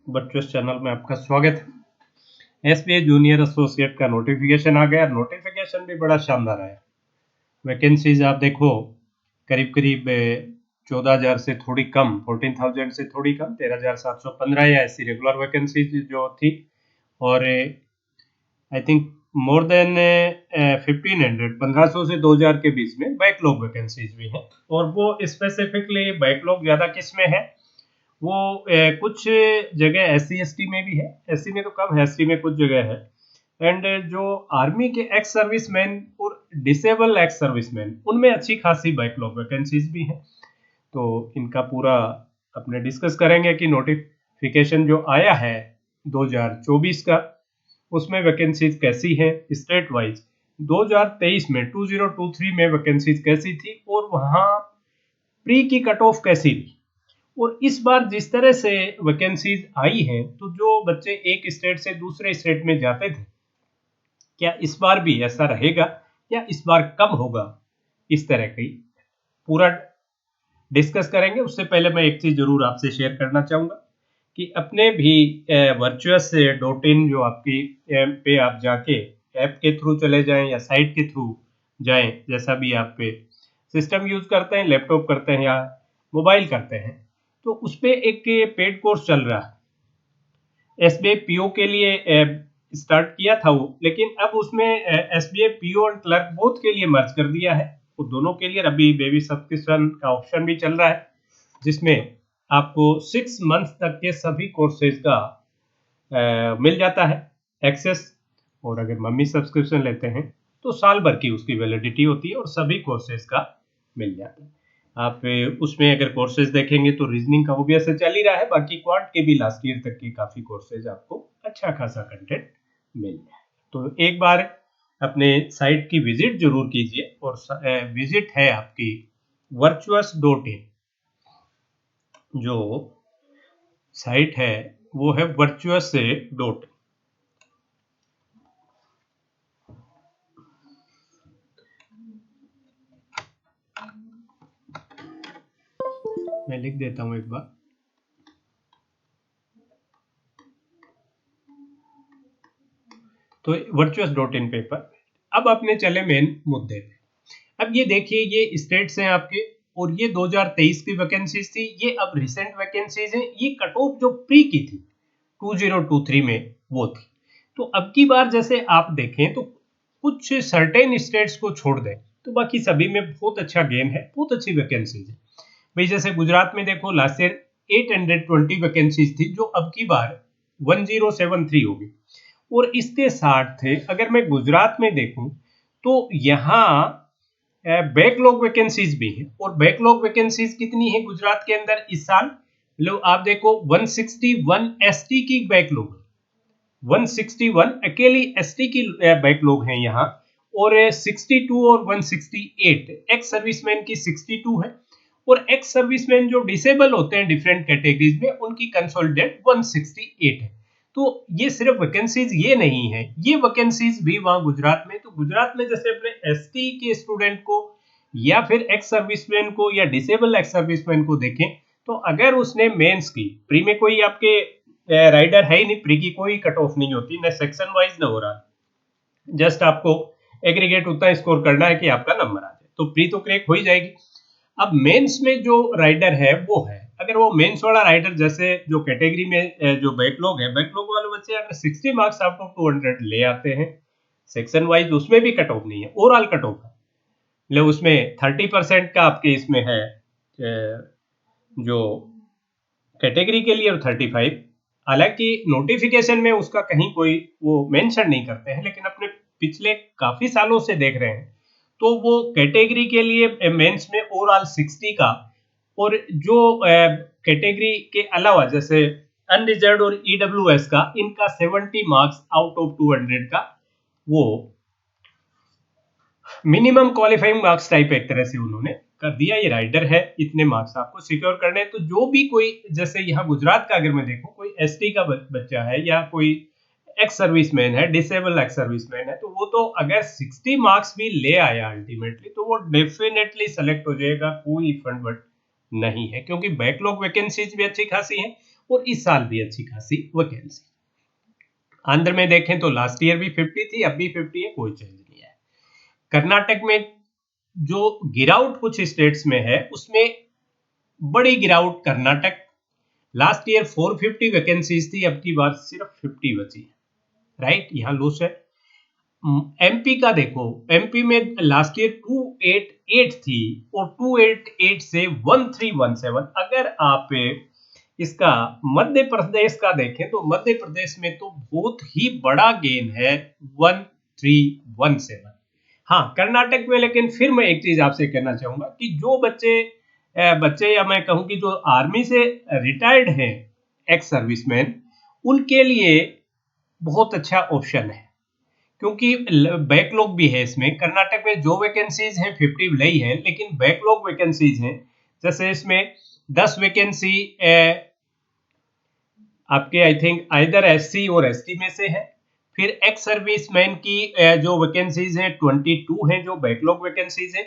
Virtuous channel में आपका स्वागत है। एसबीआई जूनियर एसोसिएट का नोटिफिकेशन आ गया। नोटिफिकेशन भी बड़ा शानदार है। वैकेंसीज आप देखो करीब करीब 14,000 से थोड़ी कम, 14,000 से थोड़ी कम, 13,715 या ऐसी रेगुलर वैकेंसीज जो थी, और आई थिंक मोर देन 1500 से 2,000 के बीच में बैकलॉग वैकेंसीज भी हैं। और वो स्पेसिफिकली बैकलॉग ज़्यादा किस में है, वो कुछ जगह SC/ST में भी है। SC में तो कम है, ST में कुछ जगह है। एंड जो आर्मी के एक्स सर्विसमैन और डिसेबल एक्स सर्विसमैन, उनमें अच्छी खासी बैकलॉग वैकेंसीज भी हैं। तो इनका पूरा अपने डिस्कस करेंगे कि नोटिफिकेशन जो आया है 2024 का, उसमें वैकेंसीज कैसी हैं स्टेट वाइज। 2023 में 2023 में वैकेंसीज कैसी थी और वहाँ प्री की कट ऑफ कैसी थी। और इस बार जिस तरह से वैकेंसीज आई हैं, तो जो बच्चे एक स्टेट से दूसरे स्टेट में जाते थे, क्या इस बार भी ऐसा रहेगा या इस बार कम होगा, इस तरह की पूरा डिस्कस करेंगे। उससे पहले मैं एक चीज जरूर आपसे शेयर करना चाहूंगा कि अपने भी virtuous.in जो आपकी पे आप जाके ऐप के थ्रू चले जाएं या साइट के थ्रू जाएं, जैसा भी आप पे सिस्टम यूज करते हैं, लैपटॉप करते हैं या मोबाइल करते हैं, तो उस पे एक पेड कोर्स चल रहा है। एसबीआई पीओ के लिए स्टार्ट किया था वो, लेकिन अब उसमें एसबीआई पीओ और क्लर्क बोथ के लिए मर्ज कर दिया है। वो दोनों के लिए अभी बेबी सब्सक्रिप्शन का ऑप्शन भी चल रहा है, जिसमें आपको 6 मंथ तक के सभी कोर्सेज का मिल जाता है एक्सेस। और अगर मम्मी सब्सक्रिप्शन लेते हैं तो साल भर की उसकी वैलिडिटी होती है और सभी कोर्सेज का मिल जाता है। आप उसमें अगर कोर्सेज देखेंगे तो रीजनिंग का ओबीएस चल ही रहा है, बाकी क्वांट के भी लास्ट ईयर तक के काफी कोर्सेज आपको अच्छा खासा कंटेंट मिल जाए। तो एक बार अपने साइट की विजिट जरूर कीजिए, और विजिट है आपकी virtuous.in। जो साइट है वो है virtuous.in। मैं लिख देता हूं एक बार। तो virtuous.in पेपर। अब अपने चले मेन मुद्दे पे। अब ये देखिए, ये स्टेट्स हैं आपके, और ये 2023 की वैकेंसीज थी, ये अब रिसेंट वैकेंसीज हैं। ये कट ऑफ जो प्री की थी 2023 में वो थी। तो अब की बार जैसे आप देखें तो कुछ सर्टेन स्टेट्स को छोड़ दें तो बाकी सभी में बहुत अच्छा गेन है, बहुत अच्छी वैकेंसीज है। भाई जैसे गुजरात में देखो, लास्ट ईयर 820 वैकेंसीज थी, जो अब की बार 1073 होगी, और इसके साथ थे अगर मैं गुजरात में देखूं तो यहाँ बैकलॉग वैकेंसीज भी है। और बैकलॉग वैकेंसीज कितनी है गुजरात के अंदर इस साल, मतलब आप देखो 161 एसटी की बैकलॉग, 161 अकेली एसटी की बैकलॉग है यहाँ, और 62 और 168 एक्स सर्विसमैन की 62 है, और एक्स सर्विसमैन जो डिसेबल होते हैं डिफरेंट कैटेगरीज में, उनकी कंसोलिडेट 168 है। तो ये सिर्फ वैकेंसीज ये नहीं है, ये वैकेंसीज भी वहां गुजरात में। तो गुजरात में जैसे अपने एसटी के स्टूडेंट को या फिर एक्स सर्विसमैन को या डिसेबल एक्स सर्विसमैन को देखें, तो अगर उसने मेंस की, प्री में कोई आपके राइडर है ही नहीं, प्री की कोई कट ऑफ नहीं होती, न सेक्शन वाइज न हो रहा, जस्ट आपको एग्रीगेट उतना स्कोर करना है कि आपका नंबर आ जाए, तो प्री तो क्रैक हो ही जाएगी। अब मेंस में जो राइडर है वो है, अगर वो मेंस वाला राइडर जैसे जो कैटेगरी में जो बैकलॉग है, बैकलॉग वाले बच्चे अगर 60 मार्क्स आउट ऑफ 200 ले आते हैं सेक्शन वाइज, उसमें भी कट ऑफ नहीं है, ओवरऑल कट ऑफ है, मतलब उसमें 30% का आपके इसमें है जो कैटेगरी के लिए, और 35। हालांकि नोटिफिकेशन में उसका कहीं कोई वो मेंशन नहीं करते हैं, लेकिन अपने पिछले काफी सालों से देख रहे हैं तो वो कैटेगरी के लिए मेंस में ओवरऑल 60 का, और जो कैटेगरी के अलावा जैसे अनरिजर्व और ईडब्ल्यूएस का, इनका 70 मार्क्स आउट ऑफ 200 का वो मिनिमम क्वालिफाइंग मार्क्स टाइप एक तरह से उन्होंने कर दिया। ये राइडर है, इतने मार्क्स आपको सिक्योर करने हैं। तो जो भी कोई, जैसे यहाँ गुजरात का अगर मैं देखूं, कोई एसटी का बच्चा है या कोई एक्स सर्विसमैन है, डिसेबल एक्स सर्विसमैन है, तो वो तो अगर 60 मार्क्स भी ले आया अल्टीमेटली, तो वो डेफिनेटली सेलेक्ट हो जाएगा, कोई फंड बट नहीं है, क्योंकि बैकलॉग वैकेंसीज भी अच्छी खासी है। और इस साल भी अच्छी खासी वैकेंसी। आंध्र में देखें तो लास्ट ईयर भी 50 थी, अब भी 50 है, कोई चेंज नहीं है। कर्नाटक में जो गिरावट कुछ स्टेट्स में है, उसमें बड़ी गिरावट कर्नाटक, लास्ट ईयर 450 वैकेंसीज थी, अब की बार सिर्फ 50 बची है, राइट, यहाँ लॉस है। एमपी का देखो, एमपी में लास्ट ईयर 288 थी और 288 से 1317। अगर आप इसका मध्य प्रदेश का देखें तो मध्य प्रदेश में तो बहुत ही बड़ा गेन है, 1317। हाँ, कर्नाटक में लेकिन फिर मैं एक चीज आपसे कहना चाहूंगा कि जो बच्चे या मैं कहूं कि जो आर्मी से रिटायर्ड हैं, एक्स सर्विसमैन, उनके लिए बहुत अच्छा ऑप्शन है, क्योंकि बैकलॉग भी है इसमें। कर्नाटक में जो वैकेंसीज हैं 50 लई है, लेकिन बैकलॉग वैकेंसीज हैं, जैसे इसमें 10 वैकेंसी आपके आई थिंक आइदर एससी और एसटी में से है। फिर एक्स सर्विसमैन की जो वैकेंसीज हैं 22 हैं जो बैकलॉग वैकेंसीज हैं,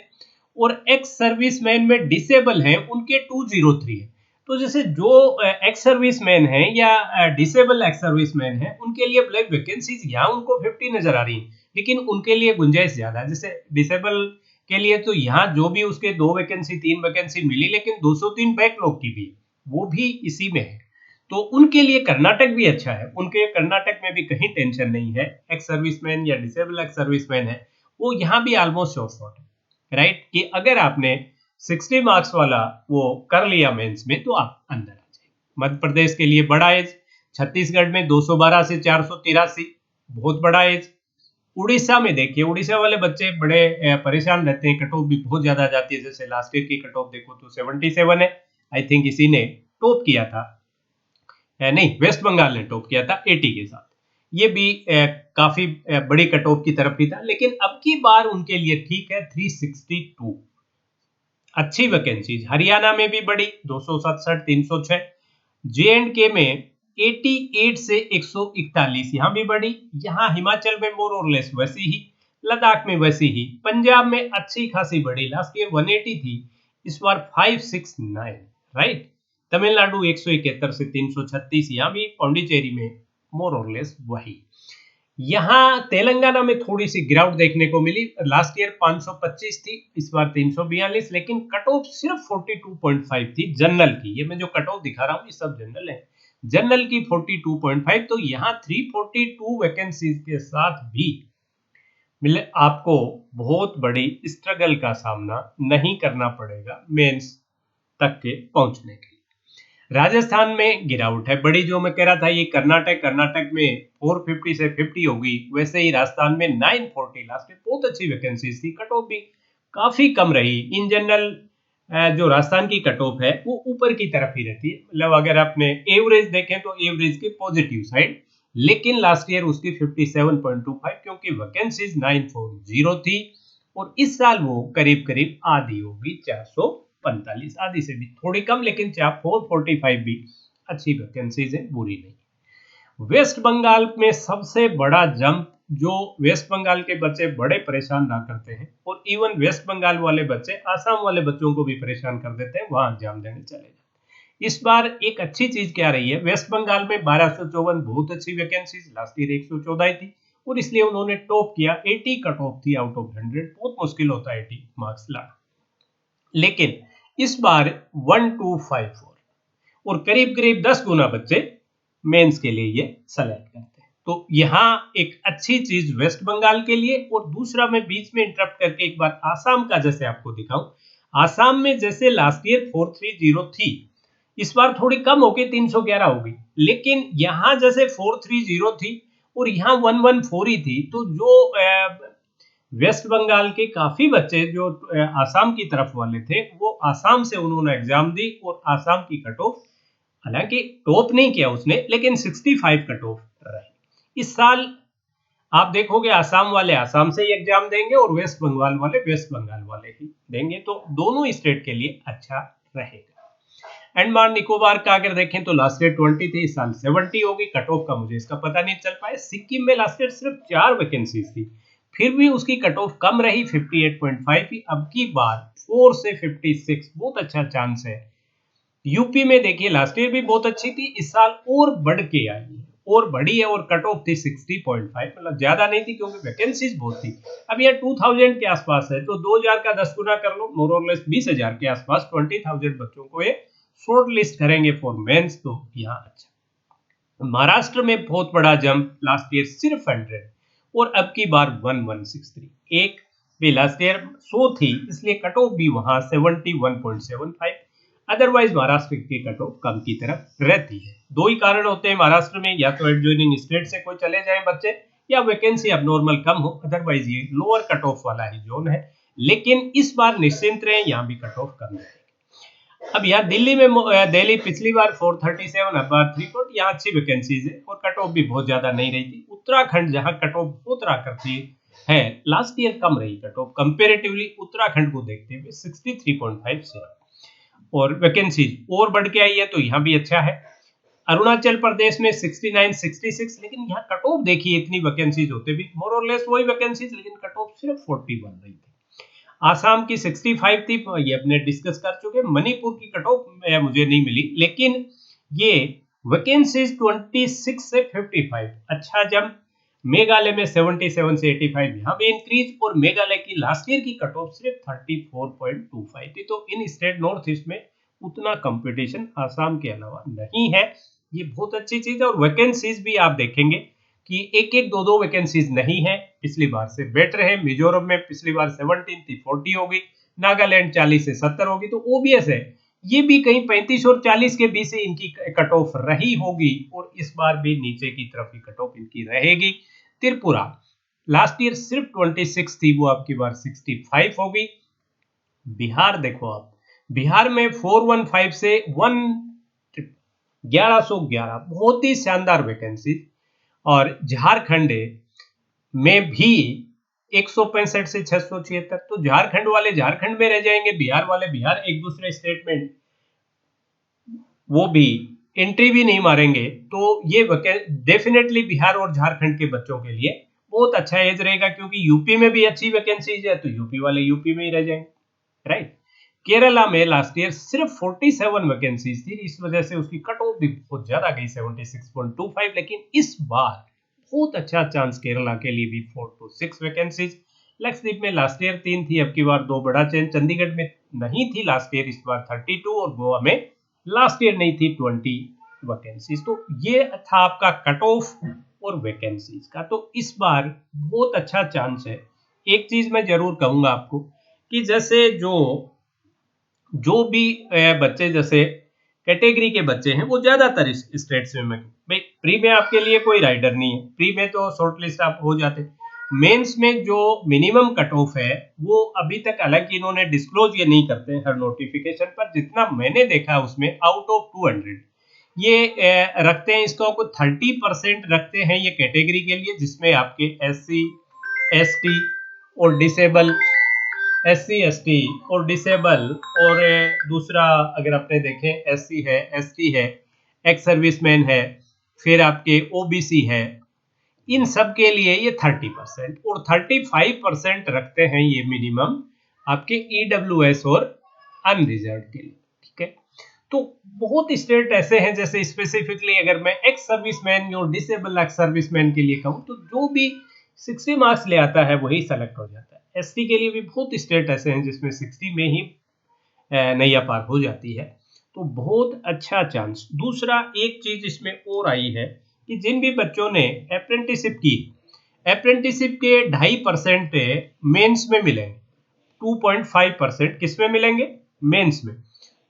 और एक्स सर्विसमैन में डिसेबल हैं उनके 203 है। तो जैसे जो एक्स सर्विसमैन हैं या डिसेबल एक्स सर्विसमैन हैं, उनके लिए ब्लैक वैकेंसीज यहाँ उनको 50 नजर आ रही है, लेकिन उनके लिए गुंजाइश ज्यादा है। जैसे डिसेबल के लिए तो यहाँ जो भी उसके 2 वैकेंसी 3 वैकेंसी मिली, लेकिन 203 बैकलॉग की भी, वो भी इसी में है। तो उनके लिए कर्नाटक भी अच्छा है, उनके कर्नाटक में भी कहीं टेंशन नहीं है। एक्स सर्विसमैन या डिसेबल एक्स सर्विसमैन है, वो यहाँ भी ऑलमोस्ट शॉर्ट है, राइट, कि अगर आपने 60 मार्क्स वाला वो कर लिया मेंस में तो आप अंदर आ जाए। मध्य प्रदेश के लिए बड़ा एज, छत्तीसगढ़ में 212 से 483, बहुत बड़ा एज। उड़ीसा में देखिए, उड़ीसा वाले बच्चे बड़े परेशान रहते हैं, कट ऑफ भी बहुत ज्यादा जाती है। जैसे लास्ट ईयर की कट ऑफ देखो तो 77 है, आई थिंक इसी ने टॉप किया था, नहीं वेस्ट बंगाल ने टॉप किया था 80 के साथ। ये भी काफी बड़ी कट ऑफ की तरफ ही था, लेकिन अब की बार उनके लिए ठीक है 362 अच्छी वैकेंसीज। हरियाणा में भी बड़ी 267 306, जे&के में 88 से 141 यहाँ भी बड़ी। यहाँ हिमाचल में मोर और लेस वैसी ही, लद्दाख में वैसी ही, पंजाब में अच्छी खासी बड़ी, लास्ट ईयर 180 थी, इस बार 569, राइट। तमिलनाडु 171 से 336, यहाँ भी पौंडीचेरी में मोर और लेस वही। यहाँ तेलंगाना में थोड़ी सी गिरावट देखने को मिली, लास्ट ईयर 525 थी, इस बार 342, लेकिन कट ऑफ सिर्फ 42.5 थी जनरल की। ये मैं जो कट ऑफ दिखा रहा हूँ ये सब जनरल है, जनरल की 42.5। तो यहाँ 342 वैकेंसीज के साथ भी मिले आपको बहुत बड़ी स्ट्रगल का सामना नहीं करना पड़ेगा मेंस तक के पहुंचने के लिए। राजस्थान में गिरावट है बड़ी, जो मैं कह रहा था ये कर्नाटक में 450 से 50 होगी, वैसे ही राजस्थान में 940 लास्ट में बहुत अच्छी वैकेंसीज थी, कट ऑफ भी काफी कम रही। इन जनरल जो राजस्थान की कट ऑफ है वो ऊपर की तरफ ही रहती है, मतलब अगर आपने एवरेज देखें तो एवरेज की पॉजिटिव साइड, लेकिन लास्ट ईयर उसकी 57.25, क्योंकि वैकेंसीज 940 थी, और इस साल वो करीब करीब आधी होगी 445, आधी से भी थोड़ी कम, लेकिन 445 भी अच्छी वैकेंसीज है, बुरी नहीं। वेस्ट बंगाल में सबसे बड़ा जंप, जो वेस्ट बंगाल के बच्चे बड़े परेशान ना करते हैं, और इवन वेस्ट बंगाल वाले बच्चे आसाम वाले बच्चों को भी परेशान कर देते हैं, वहां एग्जाम देने चले जाते। इस बार एक अच्छी चीज क्या रही है, वेस्ट बंगाल में 1254 बहुत अच्छी वैकेंसीज, लास्ट ईयर 114 थी, और इसलिए उन्होंने टॉप किया। 80 कट ऑफ थी आउट ऑफ 100, बहुत मुश्किल होता है 80 मार्क्स लाना, लेकिन इस बार 1254, और करीब करीब 10 गुना बच्चे मेंस के लिए ये सेलेक्ट करते हैं। तो यहाँ एक अच्छी चीज वेस्ट बंगाल के लिए। और दूसरा मैं बीच में इंटरप्ट करके एक बार आसाम का जैसे आपको दिखाऊं, आसाम में जैसे लास्ट ईयर 430 थी, इस बार थोड़ी कम होगी 311 होगी, लेकिन यहाँ जैसे 430 थी और यहाँ 114 ही थी। तो जो वेस्ट बंगाल के काफी बच्चे जो आसाम की तरफ वाले थे, वो आसाम से उन्होंने एग्जाम दी, और आसाम की कट ऑफ हालांकि टॉप नहीं किया उसने, लेकिन 65 कट ऑफ रही। इस साल आप देखोगे आसाम वाले आसाम से ही एग्जाम देंगे और वेस्ट बंगाल वाले वेस्ट बंगाल वाले ही देंगे, तो दोनों स्टेट के लिए अच्छा रहेगा। अंडमान निकोबार का अगर देखें तो लास्ट ईयर 20 थी, इस साल 70 होगी। कट ऑफ का मुझे इसका पता नहीं चल पाया। सिक्किम में लास्ट ईयर सिर्फ 4 वैकेंसीज थी, फिर भी उसकी कट ऑफ कम रही 58.5 की। अब की बार 4 से 56, बहुत अच्छा चांस है यूपी में देखिए लास्ट ईयर भी बहुत अच्छी थी, इस साल और बढ़ के आई है और बढ़ी है और कट ऑफ थी 60.5, मतलब ज्यादा नहीं थी क्योंकि वैकेंसीज बहुत थी। अब ये 2000 के आसपास है तो 2000 का 10 गुना कर लो, मोर और लेस 20,000 के आसपास 20,000 बच्चों को ये शॉर्ट लिस्ट करेंगे फॉर मेंस, तो यहाँ अच्छा। महाराष्ट्र में बहुत बड़ा जंप, लास्ट ईयर सिर्फ 100 और अब की बार 1163, एक भी लास्ट ईयर 100 थी इसलिए कट ऑफ भी वहां 71.75। अदरवाइज महाराष्ट्र की कट ऑफ कम की तरफ रहती है। दो ही कारण होते हैं महाराष्ट्र में, या तो एडजॉइनिंग स्टेट से कोई चले जाए बच्चे या वैकेंसी अब नॉर्मल कम हो, अदरवाइज ये लोअर कट ऑफ वाला ही जोन है। लेकिन इस बार निश्चिंत रहे, यहाँ भी कट ऑफ कम है। अब यहाँ दिल्ली में दिल्ली पिछली बार 437, अब बार 340, यहाँ अच्छी वैकेंसीज है और कट ऑफ भी बहुत ज्यादा नहीं रही थी। उत्तराखंड जहाँ कट ऑफ बहुत रहा करती है, लास्ट ईयर कम रही कट ऑफ कंपेरेटिवली उत्तराखंड को देखते हुए 63.57 और वैकेंसी और बढ़ के आई है तो यहाँ भी अच्छा है। अरुणाचल प्रदेश में 69 66, लेकिन यहाँ कट ऑफ देखिए इतनी वैकेंसीज होते भी मोर और लेस वही वैकेंसीज, लेकिन कट ऑफ सिर्फ 40 बन रही थी। आसाम की 65 थी, ये अपने डिस्कस कर चुके। मणिपुर की कट ऑफ मुझे नहीं मिली, लेकिन ये वैकेंसीज 26 से 55 अच्छा जब मेघालय में 77 से 85 यहाँ भी इंक्रीज, और मेघालय की लास्ट ईयर की कट ऑफ सिर्फ 34.25 थी। तो इन स्टेट नॉर्थ ईस्ट में उतना कंपटीशन आसाम के अलावा नहीं है, ये बहुत अच्छी चीज है। और वैकेंसीज भी आप देखेंगे कि एक एक दो दो वैकेंसीज नहीं है, पिछली बार से बेटर है। मिजोरम में पिछली बार 17 थी 40 होगी, नागालैंड 40 से 70 होगी, तो ओबीएस है ये भी कहीं 35 और 40 के बीच से इनकी कट ऑफ रही होगी और इस बार भी नीचे की तरफ ही कट ऑफ इनकी रहेगी। त्रिपुरा लास्ट ईयर सिर्फ 26 थी, वो आपकी बार 65 होगी। बिहार देखो आप, बिहार में 415 से 1111 बहुत ही शानदार वैकेंसी, और झारखंड में भी 165 से 676, तो झारखंड वाले झारखंड में रह जाएंगे, बिहार वाले बिहार, एक दूसरे स्टेट में वो भी एंट्री भी नहीं मारेंगे। तो ये डेफिनेटली बिहार और झारखंड के बच्चों के लिए बहुत अच्छा एज रहेगा, क्योंकि यूपी में भी अच्छी वैकेंसीज है तो यूपी वाले यूपी में ही रह जाएंगे, राइट। केरला में लास्ट ईयर सिर्फ 47 वैकेंसीज थी, इस वजह से उसकी कट ऑफ भी बहुत ज्यादा गई 76.25, लेकिन इस बार बहुत अच्छा चांस केरला के लिए भी 4 to 6 वैकेंसीज। लक्षद्वीप में लास्ट ईयर 3 थी, अब की बार 2 बड़ा चेंज। चंडीगढ़ में नहीं थी लास्ट ईयर, इस बार 32, और गोवा में लास्ट ईयर नहीं थी 20 वैकेंसीज। तो ये था आपका कट ऑफ और वैकेंसीज का, तो इस बार बहुत अच्छा चांस है। एक चीज मैं जरूर कहूंगा आपको कि जैसे जो भी बच्चे जैसे कैटेगरी के बच्चे हैं वो ज्यादातर इस स्टेट्स में भाई प्री में आपके लिए कोई राइडर नहीं है, प्री में तो शॉर्ट लिस्ट आप हो जाते। मेंस में जो मिनिमम कट ऑफ है वो अभी तक, हालांकि इन्होंने डिस्क्लोज ये नहीं करते हर नोटिफिकेशन पर, जितना मैंने देखा उसमें आउट ऑफ 200 ये रखते हैं, इसको 30% रखते हैं ये कैटेगरी के लिए, जिसमें आपके SC ST और डिसेबल, SC ST और डिसेबल, और दूसरा अगर आपने देखें SC है, ST है, एक्स सर्विसमैन है, फिर आपके OBC है, इन सब के लिए ये 30% और 35% रखते हैं ये मिनिमम आपके EWS और अनरिजर्व के लिए, ठीक है। तो बहुत स्टेट ऐसे हैं, जैसे स्पेसिफिकली अगर मैं एक्स सर्विसमैन और डिसेबल एक्स सर्विसमैन के लिए कहूँ तो जो भी 60 मार्क्स ले आता है वही सेलेक्ट हो जाता है। ST के लिए भी बहुत स्टेट ऐसे हैं जिसमें 60 में ही नैया पार हो जाती है, तो बहुत अच्छा चांस। दूसरा एक चीज इसमें और आई है कि जिन भी बच्चों ने अप्रेंटिसशिप की, अप्रेंटिसशिप के 2.5% मेंस में मिलेंगे, 2.5% किस में मिलेंगे, मेंस में।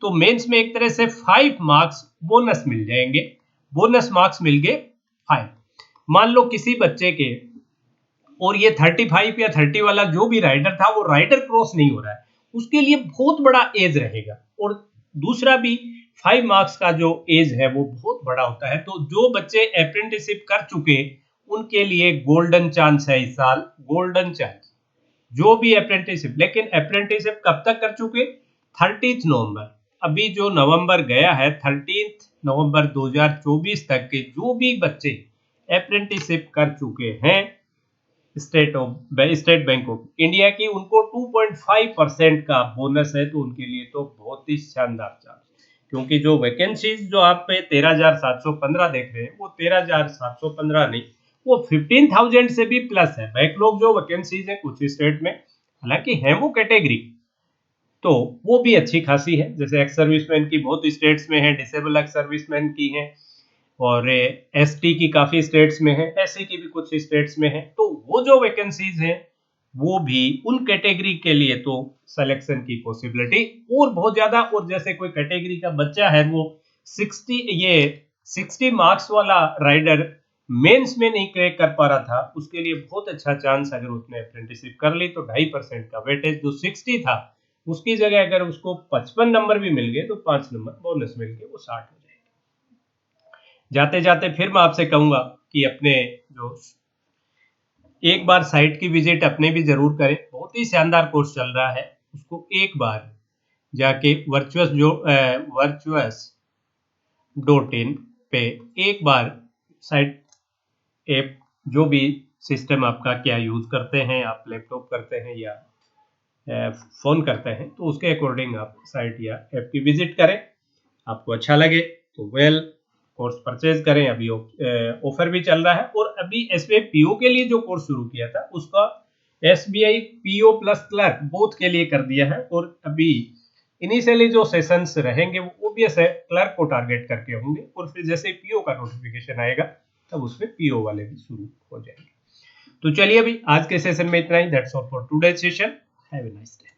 तो मेंस में एक तरह से 5 मार्क्स बोनस मिल जाएंगे, बोनस मार्क्स मिल गए 5। मान लो किसी बच्चे के, और ये 35 या 30 वाला जो भी राइडर था वो राइडर क्रॉस नहीं हो रहा है, उसके लिए बहुत बड़ा एज रहेगा। और दूसरा भी 5 मार्क्स का जो एज है वो बहुत बड़ा होता है, तो जो बच्चे अप्रेंटिसशिप कर चुके उनके लिए गोल्डन चांस है इस साल, गोल्डन चांस जो भी अप्रेंटिसशिप। लेकिन अप्रेंटिसशिप कब तक कर चुके, 30 नवंबर, अभी जो नवंबर गया है 30 नवंबर 2024 तक के जो भी बच्चे अप्रेंटिसशिप कर चुके हैं स्टेट बैंक ऑफ इंडिया की, उनको 2.5% का बोनस है, तो उनके लिए तो बहुत ही शानदार चांस। क्योंकि जो वैकेंसीज जो आप पे 13,715 देख रहे हैं वो 13,715 नहीं, वो 15,000 से भी प्लस है। बैकलॉग जो वैकेंसीज है कुछ स्टेट में, हालांकि है वो कैटेगरी, तो वो भी अच्छी खासी है। जैसे एक्स सर्विसमैन की बहुत स्टेट्स में है, डिसेबल एक्स सर्विसमैन की है, और एसटी की काफी स्टेट्स में है, एससी की भी कुछ स्टेट्स में है। तो वो जो वैकेंसीज हैं वो भी उन कैटेगरी के लिए तो सिलेक्शन की पॉसिबिलिटी और बहुत ज्यादा। और जैसे कोई कैटेगरी का बच्चा है वो 60 मार्क्स वाला राइडर मेंस में नहीं क्रैक कर पा रहा था, उसके लिए बहुत अच्छा चांस, अगर उसने अप्रेंटिसशिप कर ली तो 2.5% का वेटेज जो 60 था उसकी जगह अगर उसको 55 नंबर भी मिल गए तो 5 नंबर बोनस मिल गए, वो 60 हो जाएगा। जाते जाते फिर मैं आपसे कहूंगा कि अपने जो एक बार साइट की विजिट अपने भी जरूर करें। बहुत ही शानदार कोर्स चल रहा है, उसको एक बार जाके वर्चुअस.इन पे एक बार साइट ऐप, जो भी सिस्टम आपका क्या यूज करते हैं, आप लैपटॉप करते हैं या फोन करते हैं, तो उसके अकॉर्डिंग आप साइट या ऐप की विजिट करें। आपको अच्छा लगे तो कोर्स परचेज करें। अभी ऑफर भी चल रहा है, और अभी एसबीआई पीओ के लिए जो कोर्स शुरू किया था उसका SBI PO plus clerk both के लिए कर दिया है। और अभी इनिशियली जो सेशंस रहेंगे वो ओबीएस है क्लर्क को टारगेट करके होंगे, और फिर जैसे पीओ का नोटिफिकेशन आएगा तब उसमें पीओ वाले भी शुरू हो जाएंगे। तो चलिए अभी आज के सेशन में इतना ही। That's all for today session. Have a nice day.